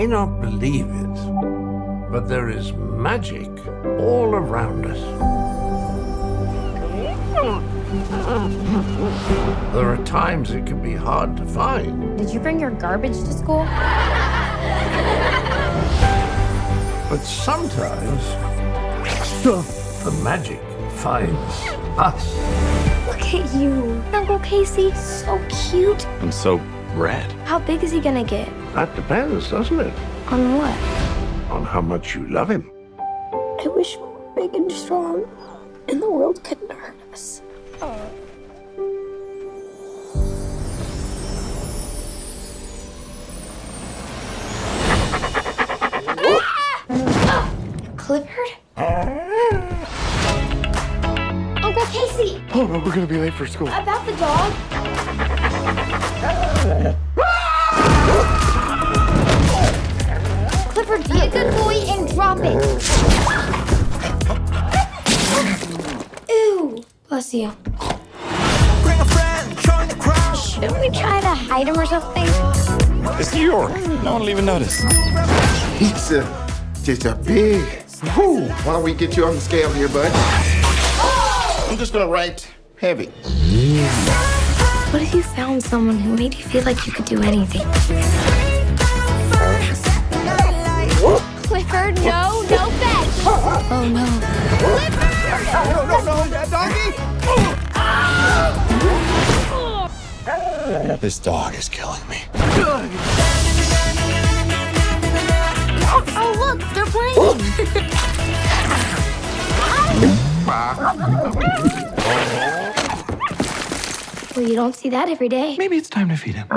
may not believe it, but there is magic all around us. There are times it can be hard to find. Did you bring your garbage to school? But sometimes, the magic finds us. Look at you, Uncle Casey. So cute. I'm so red. How big is he gonna get? That depends, doesn't it? On what? On how much you love him. I wish we were big and strong, and the world couldn't hurt us. Clifford? Uncle Casey! Oh no, we're gonna be late for school. About the dog? Clifford, be a good boy and drop it. Ew. Bless you. Bring a friend, join the crowd. Shouldn't we try to hide him or something? It's New York. No one will even notice. Pizza. Just a big. Whew. Why don't we get you on the scale here, bud? I'm just gonna write heavy. What if you found someone who made you feel like you could do anything? Clifford, no fetch! Oh no. No, doggy! This dog is killing me. Oh look, they're playing! Well, you don't see that every day. Maybe it's time to feed him.